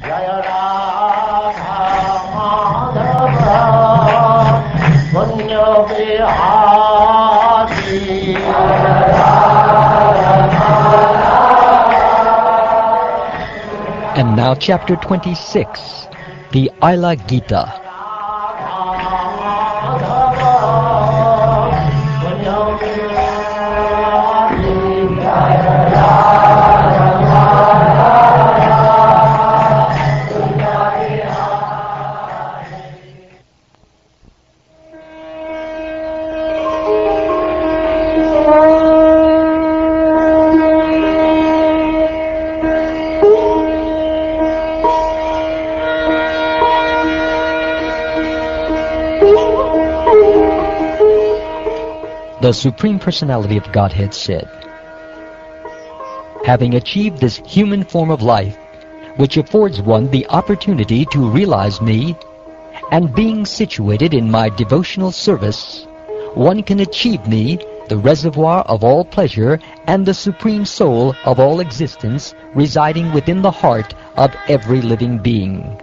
Jaya Radha Madhava Punya Bihari. And now chapter 26, the Aila Gita. The Supreme Personality of Godhead said, "Having achieved this human form of life, which affords one the opportunity to realize me, and being situated in my devotional service, one can achieve me, the reservoir of all pleasure and the supreme soul of all existence, residing within the heart of every living being.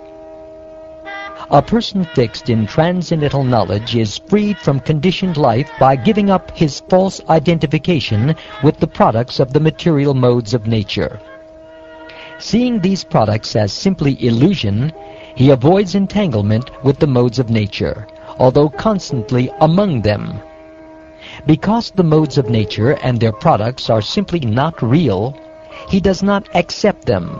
A person fixed in transcendental knowledge is freed from conditioned life by giving up his false identification with the products of the material modes of nature. Seeing these products as simply illusion, he avoids entanglement with the modes of nature, although constantly among them. Because the modes of nature and their products are simply not real, he does not accept them.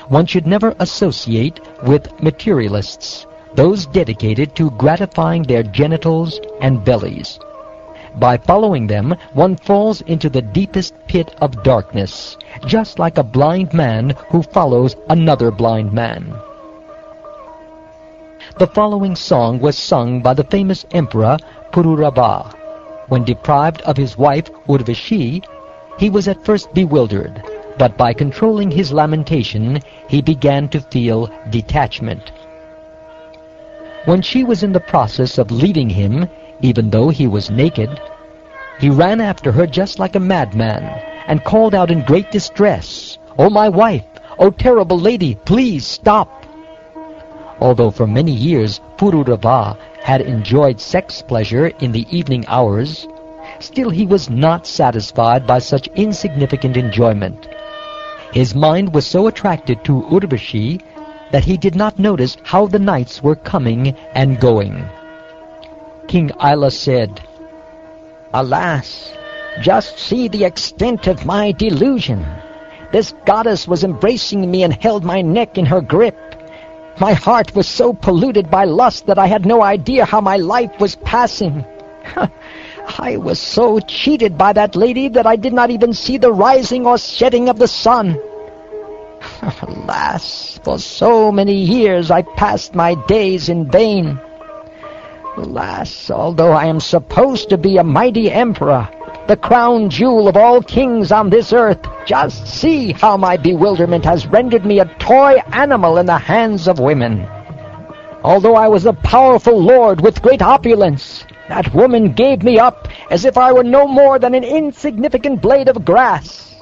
One should never associate with materialists, those dedicated to gratifying their genitals and bellies. By following them, one falls into the deepest pit of darkness, just like a blind man who follows another blind man." The following song was sung by the famous emperor Pururava. When deprived of his wife Urvashi, he was at first bewildered, but by controlling his lamentation, he began to feel detachment. When she was in the process of leaving him, even though he was naked, he ran after her just like a madman, and called out in great distress, "O my wife! O terrible lady, please stop!" Although for many years Pururava had enjoyed sex pleasure in the evening hours, still he was not satisfied by such insignificant enjoyment. His mind was so attracted to Urvashi that he did not notice how the nights were coming and going. King Aila said, "Alas, just see the extent of my delusion. This goddess was embracing me and held my neck in her grip. My heart was so polluted by lust that I had no idea how my life was passing. I was so cheated by that lady that I did not even see the rising or setting of the sun. Alas, for so many years I passed my days in vain. Alas, although I am supposed to be a mighty emperor, the crown jewel of all kings on this earth, just see how my bewilderment has rendered me a toy animal in the hands of women. Although I was a powerful lord with great opulence, that woman gave me up as if I were no more than an insignificant blade of grass.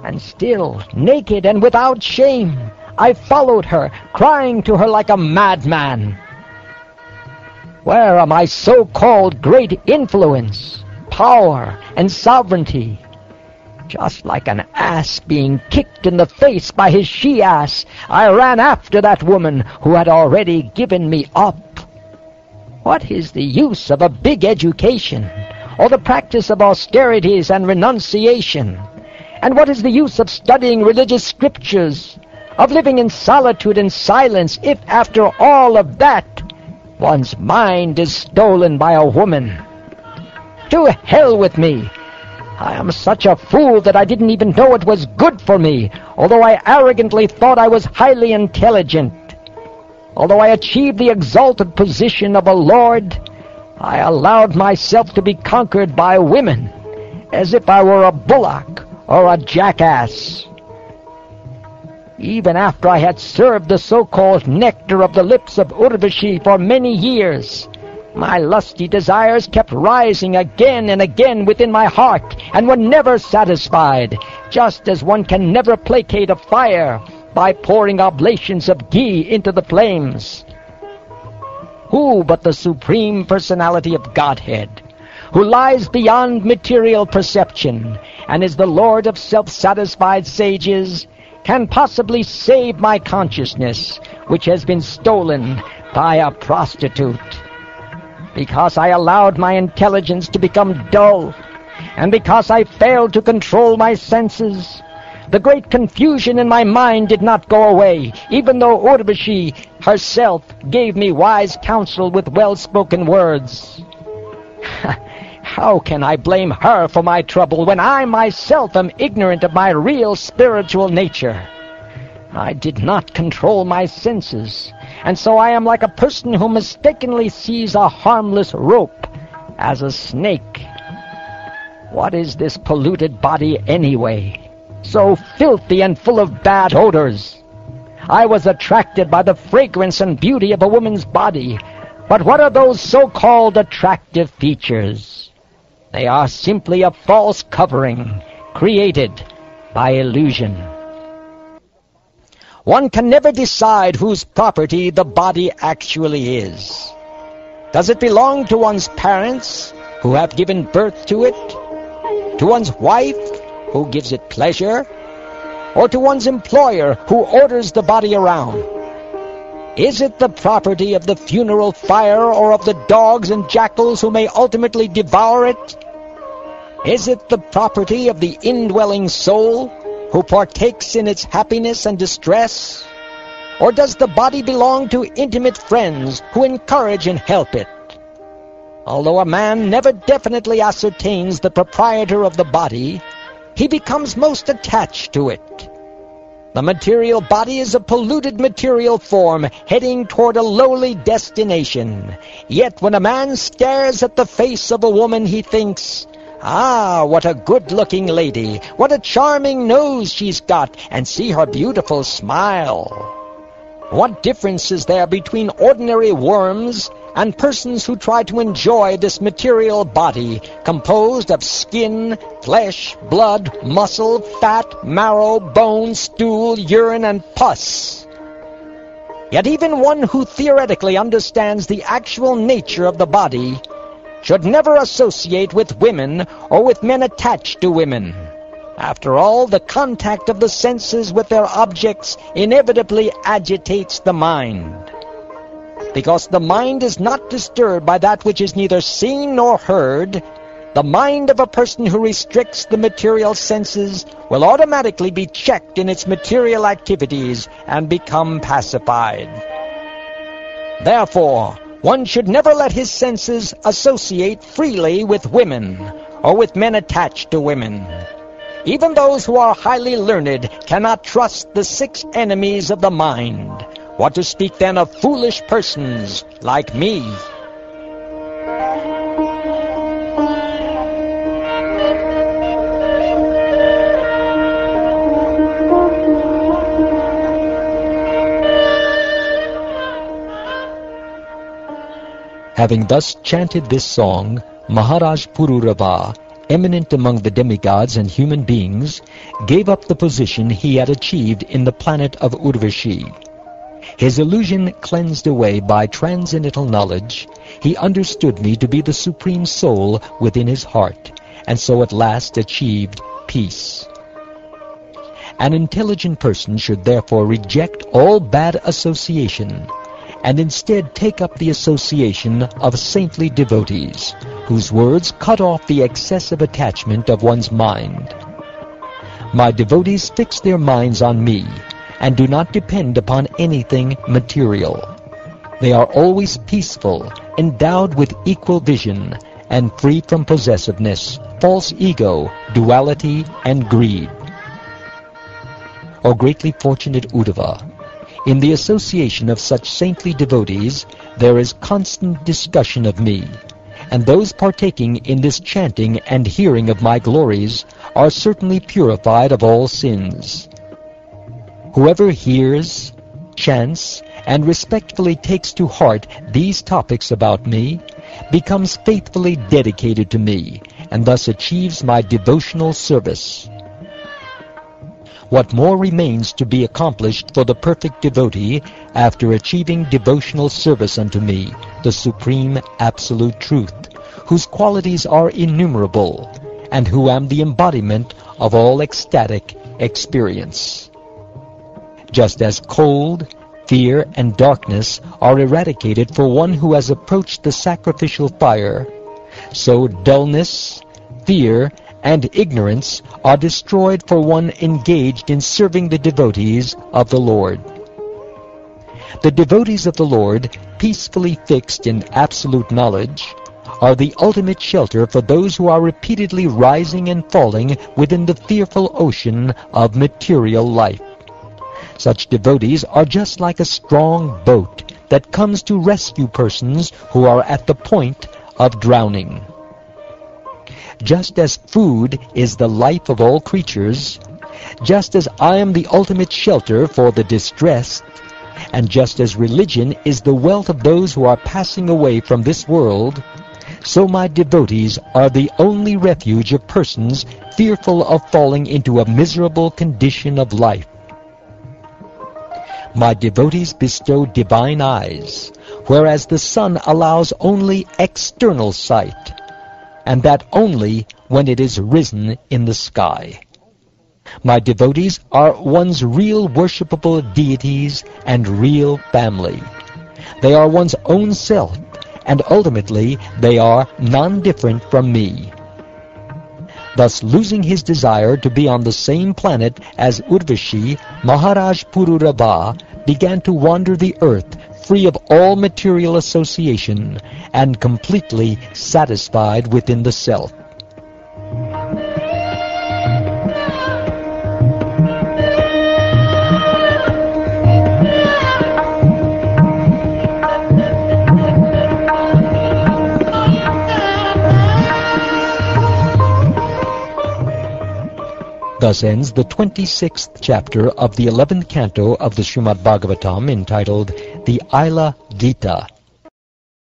And still, naked and without shame, I followed her, crying to her like a madman. Where are my so-called great influence, power, and sovereignty? Just like an ass being kicked in the face by his she-ass, I ran after that woman who had already given me up. What is the use of a big education, or the practice of austerities and renunciation? And what is the use of studying religious scriptures, of living in solitude and silence, if after all of that, one's mind is stolen by a woman? To hell with me! I am such a fool that I didn't even know it was good for me, although I arrogantly thought I was highly intelligent. Although I achieved the exalted position of a lord, I allowed myself to be conquered by women, as if I were a bullock or a jackass. Even after I had served the so-called nectar of the lips of Urvashi for many years, my lusty desires kept rising again and again within my heart, and were never satisfied, just as one can never placate a fire by pouring oblations of ghee into the flames. Who but the Supreme Personality of Godhead, who lies beyond material perception and is the Lord of self-satisfied sages, can possibly save my consciousness, which has been stolen by a prostitute? Because I allowed my intelligence to become dull, and because I failed to control my senses, the great confusion in my mind did not go away, even though Urvashi herself gave me wise counsel with well-spoken words. How can I blame her for my trouble when I myself am ignorant of my real spiritual nature? I did not control my senses, and so I am like a person who mistakenly sees a harmless rope as a snake. What is this polluted body anyway? So filthy and full of bad odors. I was attracted by the fragrance and beauty of a woman's body, but what are those so-called attractive features? They are simply a false covering created by illusion. One can never decide whose property the body actually is. Does it belong to one's parents, who have given birth to it? To one's wife, who gives it pleasure? Or to one's employer, who orders the body around? Is it the property of the funeral fire or of the dogs and jackals who may ultimately devour it? Is it the property of the indwelling soul, who partakes in its happiness and distress? Or does the body belong to intimate friends who encourage and help it? Although a man never definitely ascertains the proprietor of the body, he becomes most attached to it. The material body is a polluted material form heading toward a lowly destination. Yet when a man stares at the face of a woman, he thinks, "Ah, what a good-looking lady! What a charming nose she's got! And see her beautiful smile!" What difference is there between ordinary worms and persons who try to enjoy this material body, composed of skin, flesh, blood, muscle, fat, marrow, bone, stool, urine, and pus? Yet even one who theoretically understands the actual nature of the body should never associate with women or with men attached to women. After all, the contact of the senses with their objects inevitably agitates the mind. Because the mind is not disturbed by that which is neither seen nor heard, the mind of a person who restricts the material senses will automatically be checked in its material activities and become pacified. Therefore, one should never let his senses associate freely with women or with men attached to women. Even those who are highly learned cannot trust the 6 enemies of the mind. What to speak then of foolish persons like me? Having thus chanted this song, Maharaj Pururava, eminent among the demigods and human beings, gave up the position he had achieved in the planet of Urvashi. His illusion cleansed away by transcendental knowledge, he understood me to be the Supreme Soul within his heart, and so at last achieved peace. An intelligent person should therefore reject all bad association, and instead take up the association of saintly devotees, whose words cut off the excessive attachment of one's mind. My devotees fix their minds on me, and do not depend upon anything material. They are always peaceful, endowed with equal vision, and free from possessiveness, false ego, duality, and greed. O greatly fortunate Uddhava, in the association of such saintly devotees, there is constant discussion of me, and those partaking in this chanting and hearing of my glories are certainly purified of all sins. Whoever hears, chants, and respectfully takes to heart these topics about me becomes faithfully dedicated to me, and thus achieves my devotional service. what more remains to be accomplished for the perfect devotee after achieving devotional service unto me, the Supreme Absolute Truth, whose qualities are innumerable, and who am the embodiment of all ecstatic experience. Just as cold, fear, and darkness are eradicated for one who has approached the sacrificial fire, so dullness, fear, and ignorance are destroyed for one engaged in serving the devotees of the Lord. The devotees of the Lord, peacefully fixed in absolute knowledge, are the ultimate shelter for those who are repeatedly rising and falling within the fearful ocean of material life. Such devotees are just like a strong boat that comes to rescue persons who are at the point of drowning. Just as food is the life of all creatures, just as I am the ultimate shelter for the distressed, and just as religion is the wealth of those who are passing away from this world, so my devotees are the only refuge of persons fearful of falling into a miserable condition of life. My devotees bestow divine eyes, whereas the sun allows only external sight, and that only when it is risen in the sky. My devotees are one's real worshipable deities and real family. They are one's own self, and ultimately they are non-different from me. Thus, losing his desire to be on the same planet as Urvashi, Maharaj Pururava began to wander the earth free of all material association and completely satisfied within the self. Thus ends the 26th chapter of the 11th canto of the Srimad Bhagavatam, entitled the Aila Gita.